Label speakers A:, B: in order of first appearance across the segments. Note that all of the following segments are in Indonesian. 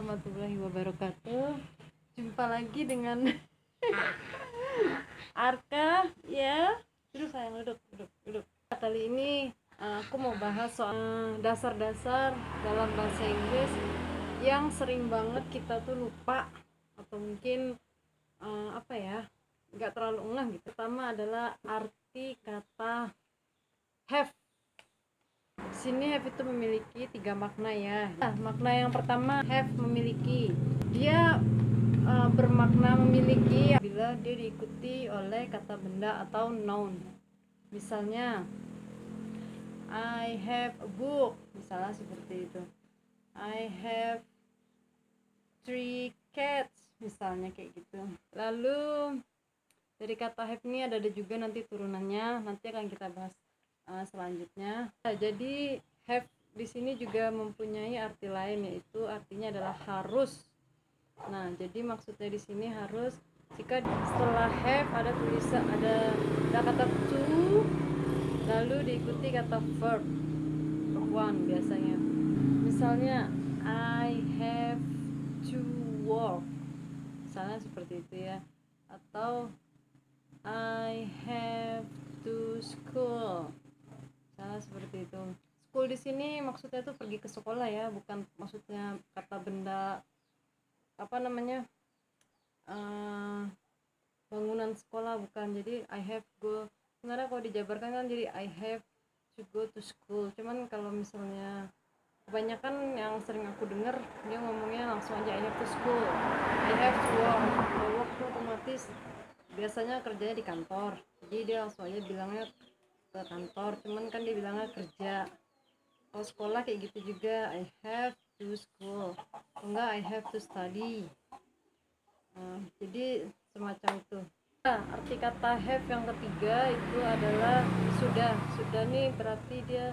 A: warahmatullahi wabarakatuh. Jumpa lagi dengan Arka ya. Duduk sayang, duduk. Kali ini aku mau bahas soal dasar-dasar dalam bahasa Inggris yang sering banget kita tuh lupa atau mungkin nggak terlalu ngeh gitu. Pertama adalah arti kata have. Di sini have itu memiliki 3 makna ya. Makna yang pertama, have memiliki. Dia bermakna memiliki bila dia diikuti oleh kata benda atau noun. Misalnya, I have a book, misalnya seperti itu. I have 3 cats, misalnya kayak gitu. Lalu dari kata have ini ada juga nanti turunannya, nanti akan kita bahas selanjutnya. Jadi have di sini juga mempunyai arti lain, yaitu artinya adalah harus. Nah, jadi maksudnya di sini harus jika setelah have ada tulisan ada kata to, lalu diikuti kata verb one biasanya. Misalnya I have to work, misalnya seperti itu ya. Atau I have to school, misalnya seperti itu. School di sini maksudnya tuh pergi ke sekolah ya, bukan maksudnya kata benda bangunan sekolah, bukan. Jadi I have go, sebenarnya kalau dijabarkan kan jadi I have to go to school. Cuman kalau misalnya kebanyakan yang sering aku dengar dia ngomongnya langsung aja I have to school, I have to work. Kalau work tuh otomatis biasanya kerjanya di kantor, jadi dia langsung aja bilangnya ke kantor, cuman kan dia bilangnya kerja. Kalau sekolah kayak gitu juga, I have to school, enggak I have to study. Jadi semacam itu. Arti kata have yang ketiga itu adalah sudah nih berarti dia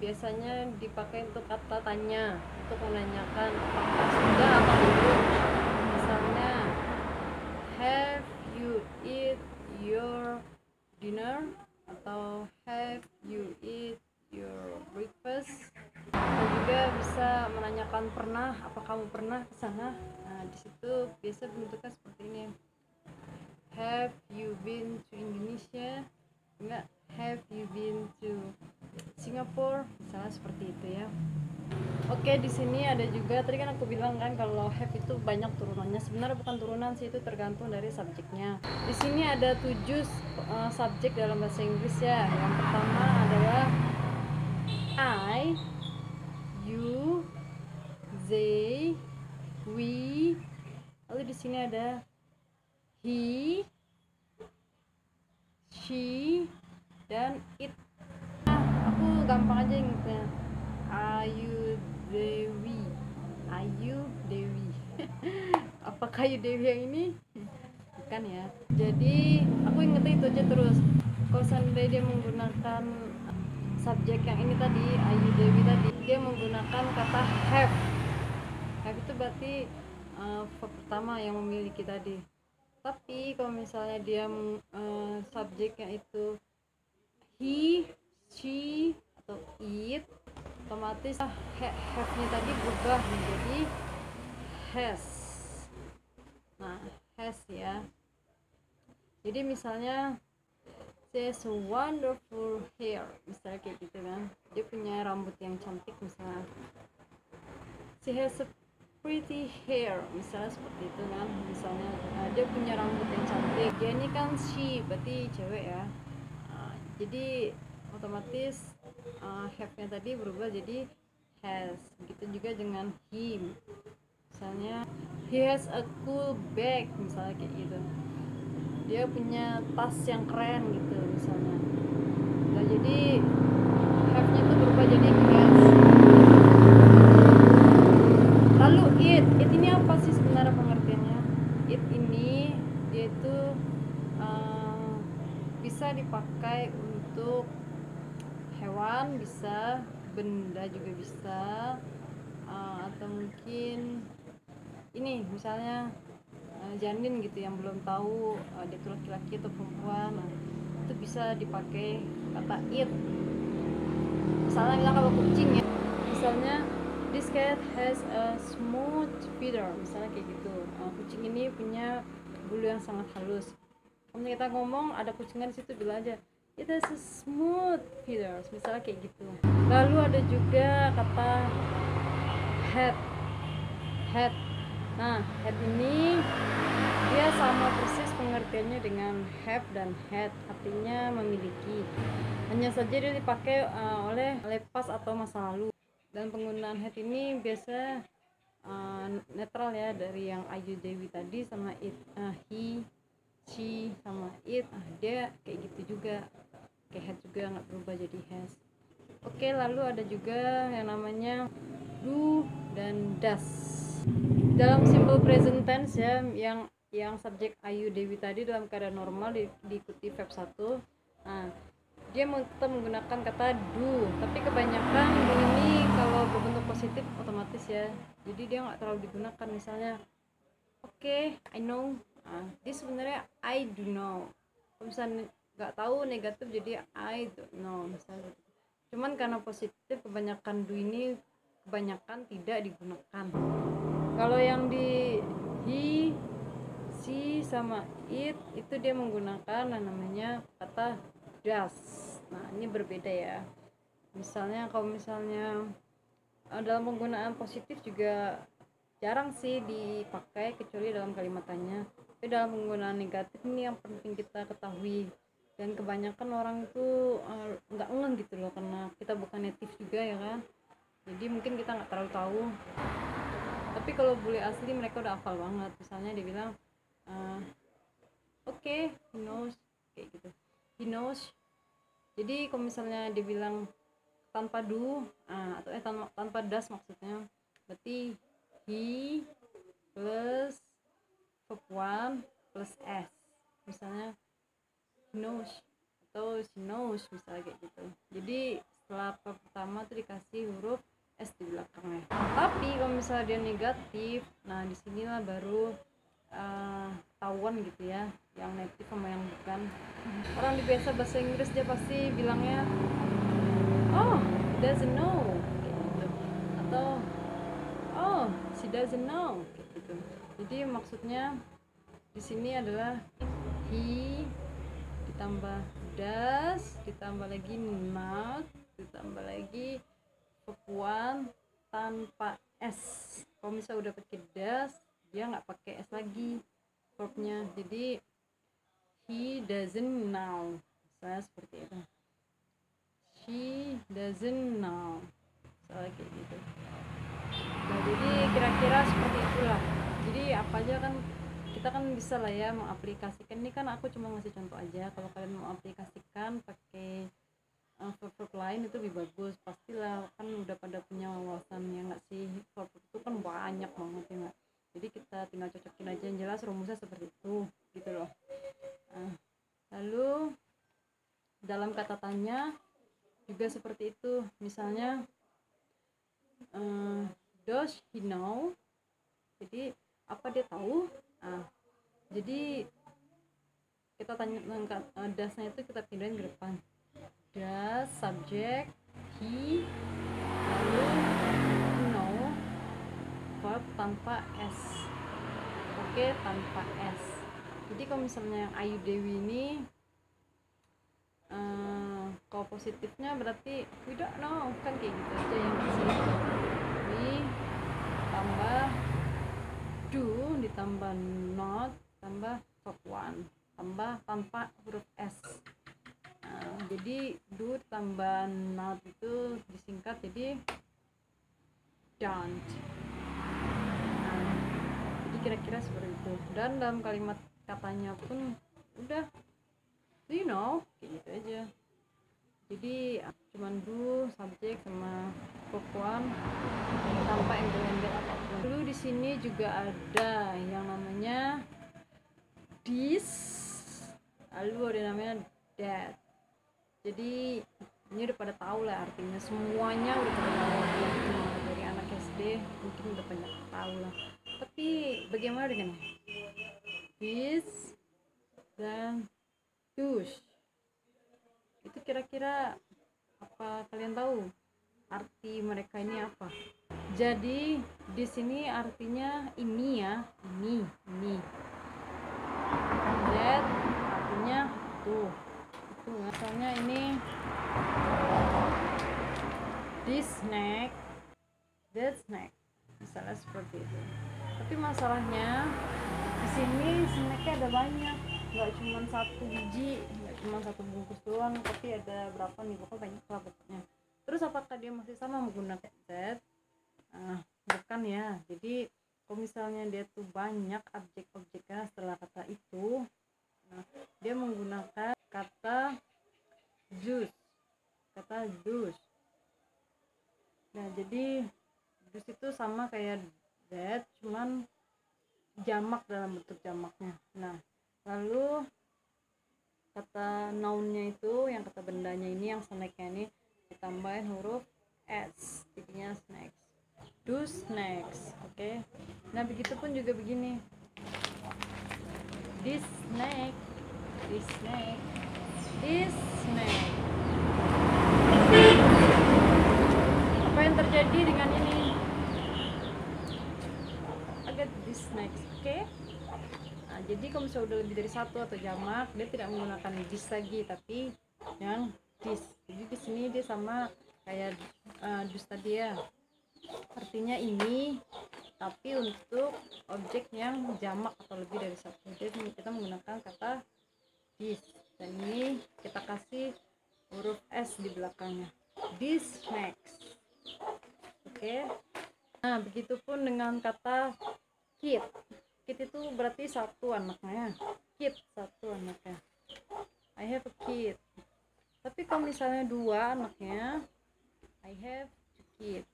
A: biasanya dipakai untuk kata tanya, untuk menanyakan apakah sudah atau belum. Misalnya, have you eat your dinner, atau have you eat your breakfast. Dan juga bisa menanyakan pernah, apa kamu pernah ke sana. Nah, di situ biasa bentuknya seperti ini. Have you been to Indonesia? Enggak, have you been to Singapore? Misalnya seperti itu ya. Oke, di sini ada juga, tadi kan aku bilang kan kalau have itu banyak turunannya. Sebenarnya bukan turunan sih, itu tergantung dari subjeknya. Di sini ada 7 subjek dalam bahasa Inggris ya. Yang pertama adalah I, you, they, we. Lalu di sini ada he, she, dan it. Aku gampang aja ingetnya. Ayu Dewi. Apakah Ayu Dewi yang ini? Bukan ya. Jadi aku ingetnya itu aja terus. Kalau seandainya dia menggunakan subjek yang ini tadi, Ayu Dewi tadi, dia menggunakan kata have. Have itu berarti verb pertama yang memiliki tadi. Tapi kalau misalnya dia subjeknya itu he, she, atau it, otomatis have-nya tadi berubah menjadi has. Nah, has ya. Jadi misalnya she has a wonderful hair, misalnya kayak gitu kan. Dia punya rambut yang cantik misalnya. She has a pretty hair, misalnya seperti itu kan. Misalnya dia punya rambut yang cantik. Dia ini kan she, berarti cewek ya. Jadi otomatis have-nya tadi berubah jadi has. Begitu juga dengan him. Misalnya he has a cool bag, misalnya kayak gitu. Dia punya tas yang keren gitu misalnya. Nah, jadi have-nya itu berubah jadi has. Lalu it ini apa sih sebenarnya pengertiannya? It ini dia itu bisa dipakai untuk hewan, bisa benda juga bisa, atau mungkin ini misalnya janin gitu yang belum tahu dia itu laki-laki atau perempuan. Nah, itu bisa dipakai kata it. Misalnya kalau kucing ya, misalnya This cat has a smooth feather, misalnya kayak gitu. Kucing ini punya bulu yang sangat halus. Kalau kita ngomong ada kucingan di situ, bilang aja it has a smooth feathers, misalnya kayak gitu. Lalu ada juga kata head. Head. Nah, head ini dia sama persis pengertiannya dengan have dan had, artinya memiliki. Hanya saja dia dipakai oleh pas atau masa lalu. Dan penggunaan head ini biasa netral ya, dari yang Ayu Dewi tadi sama it, he, she sama it, dia kayak gitu juga, kayak head juga nggak berubah jadi has. Oke, lalu ada juga yang namanya do dan does. Dalam simple present tense ya, yang subjek Ayu Dewi tadi dalam keadaan normal diikuti verb 1. Nah, dia tetap menggunakan kata do, tapi kebanyakan do ini kalau berbentuk positif otomatis ya, jadi dia nggak terlalu digunakan. Misalnya oke, I know, dia sebenarnya I do know. Kalau misalnya nggak tahu negatif jadi I don't know misalnya. Cuman karena positif kebanyakan do ini kebanyakan tidak digunakan. Kalau yang di he, she sama it itu dia menggunakan namanya kata does. Nah, ini berbeda ya. Misalnya kalau misalnya dalam penggunaan positif juga jarang sih dipakai kecuali dalam kalimat tanya. Tapi dalam penggunaan negatif ini yang penting kita ketahui. Dan kebanyakan orang itu nggak ngeh gitu loh, karena kita bukan native juga ya kan. Jadi mungkin kita nggak terlalu tahu. Tapi kalau bule asli mereka udah hafal banget. Misalnya dia bilang oke, he knows, kayak gitu, he knows. Jadi kalau misalnya dia bilang tanpa do atau tanpa das maksudnya, berarti he plus verb 1 plus s, misalnya he knows atau she knows, misalnya kayak gitu. Jadi setelah verb pertama tuh dikasih huruf s di belakangnya. Tapi kalau misalnya dia negatif, nah disinilah baru tahuan gitu ya, yang native sama yang bukan. Orang di biasa bahasa Inggris dia pasti bilangnya oh, doesn't know, kayak gitu, atau oh, she doesn't know, kayak gitu. Jadi maksudnya di sini adalah he ditambah does ditambah lagi not ditambah lagi verb 1 tanpa s. Kalau misalnya udah pakai does, dia nggak pakai s lagi verbnya, jadi he doesn't know, saya seperti itu, she doesn't know, soalnya kayak gitu. Nah, jadi kira-kira seperti itulah. Jadi apa aja kan kita kan bisa lah ya mengaplikasikan. Ini kan aku cuma ngasih contoh aja. Kalau kalian mau aplikasikan pakai verb lain itu lebih bagus. Pastilah kan udah pada punya wawasan ya nggak sih, verb itu kan banyak banget ya nggak. Jadi kita tinggal cocokin aja, yang jelas rumusnya seperti itu gitu loh. Lalu dalam kata tanya juga seperti itu. Misalnya does he know, jadi apa dia tahu. Jadi kita tanya dasnya itu kita pindahin ke depan. Das subject he, lalu know verb tanpa s. Oke, tanpa s. Jadi kalau misalnya yang Ayu Dewi ini kalau positifnya berarti we don't know, kan kayak gitu aja yang kasih. We tambah do ditambah not tambah verb 1 tambah tanpa huruf s. Jadi do tambah not itu disingkat jadi don't. Jadi kira-kira seperti itu. Dan dalam kalimat katanya pun udah do you know, kayak gitu aja. Jadi cuman do subjek sama verb 1 tanpa embel-embel apapun. Dulu di sini juga ada yang namanya this, lalu ada namanya that. Jadi ini udah pada tahu lah artinya, semuanya udah pada tahu. Dari anak SD mungkin udah banyak tahu lah. Tapi bagaimana dengan this dan those? Itu kira-kira apa kalian tahu arti mereka ini apa? Jadi di sini artinya ini ya, ini. That artinya tuh. Itu misalnya ini this snack, that snack. Misalnya seperti itu. Tapi masalahnya di sini snacknya ada banyak, nggak cuma satu biji, nggak cuma satu bungkus doang, tapi ada berapa nih, pokoknya banyak lah pokoknya. Terus apakah dia masih sama menggunakan that? Bukan ya. Jadi kalau misalnya dia tuh banyak objek-objeknya setelah kata itu, dia menggunakan kata juice. Nah, jadi juice itu sama kayak that, cuman jamak, dalam bentuk jamaknya. Nah, lalu kata nounnya itu, yang kata bendanya ini, yang snacknya ini ditambahin huruf s, jadinya snacks. Do snacks, oke. Nah, begitupun juga begini. This snack. Apa yang terjadi dengan ini? Agak this snacks, oke. Nah, jadi kalau misalnya udah lebih dari satu atau jamak, dia tidak menggunakan this lagi, tapi yang this. Jadi di sini dia sama kayak dus tadi ya, artinya ini, tapi untuk objek yang jamak atau lebih dari satu. Jadi kita menggunakan kata this, dan ini kita kasih huruf s di belakangnya, this snacks, oke. Nah, begitupun dengan kata kid itu berarti satu anaknya, kid satu anaknya, I have a kid. Tapi kalau misalnya dua anaknya, I have two kids.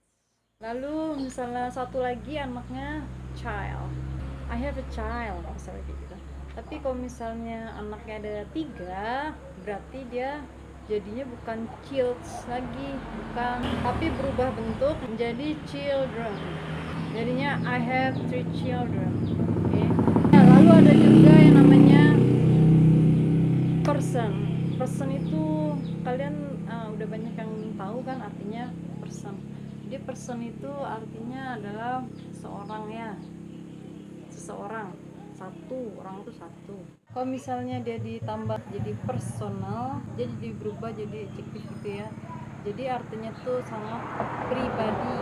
A: Lalu misalnya satu lagi anaknya, child, I have a child, misalnya gitu. Tapi kalau misalnya anaknya ada tiga, berarti dia jadinya bukan childs lagi, bukan, tapi berubah bentuk menjadi children. Jadinya I have 3 children, oke. Nah, lalu ada juga yang namanya person itu kalian udah banyak yang tahu kan artinya person. Jadi person itu artinya adalah seseorang ya, seseorang, satu orang itu satu. Kalau misalnya dia ditambah jadi personal, dia jadi berubah jadi adjektif gitu ya. Jadi artinya tuh sangat pribadi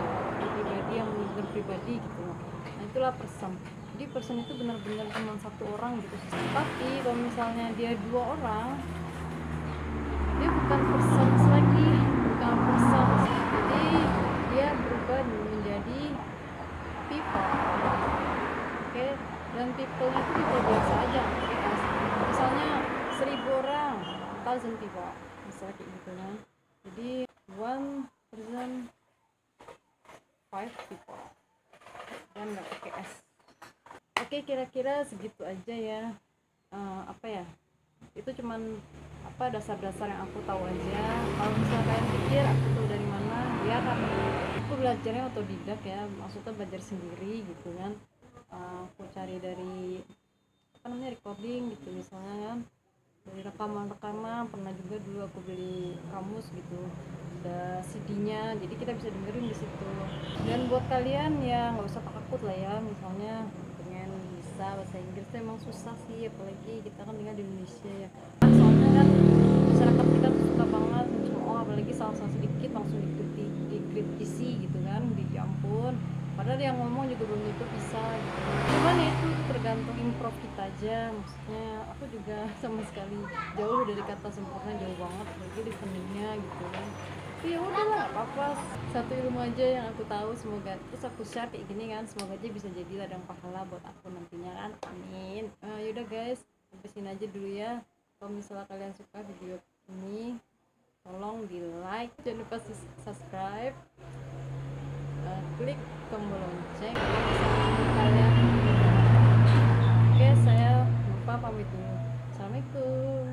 A: yang benar pribadi gitu. Nah, itulah person. Jadi person itu benar-benar cuma satu orang gitu. Tapi kalau misalnya dia dua orang, dia bukan person lagi, bukan person. Jadi dia berubah menjadi people, oke. Dan people itu people biasa aja, misalnya 1000 orang, 1000 people, misalnya kayak gitu kan. Jadi 1 person 5 people, dan nggak pakai s. Oke, kira-kira segitu aja ya. Apa ya, itu cuman dasar-dasar yang aku tahu aja. Kalau misalnya kalian pikir aku tahu dari mana, ya karena aku belajarnya otodidak ya, maksudnya belajar sendiri gitu kan. Aku cari dari recording gitu misalnya kan, dari rekaman, pernah juga dulu aku beli kamus gitu, ada CD-nya, jadi kita bisa dengerin di situ. Dan buat kalian ya nggak usah takut lah ya, misalnya pengen bisa bahasa Inggris itu emang susah sih, apalagi kita kan tinggal di Indonesia ya. Soalnya kan masyarakat kita tuh suka banget mencemooh, apalagi salah-salah sedikit langsung dikritisi gitu kan, ampun. Padahal yang ngomong juga belum tentu bisa gitu. Cuman ya itu tergantung improv kita aja. Maksudnya aku juga sama sekali jauh dari kata sempurna, jauh banget lagi listeningnya gitu kan. Tapi ya udahlah, nggak apa-apa, satu ilmu aja yang aku tahu. Semoga terus aku share kayak gini kan, semoga aja bisa jadi ladang pahala buat aku nantinya kan, amin. Yaudah guys, sampai sini aja dulu ya. Kalau misalnya kalian suka video ini, tolong di like, jangan lupa subscribe, klik tombol lonceng kalian. Oke, saya lupa pamit dulu. Assalamualaikum.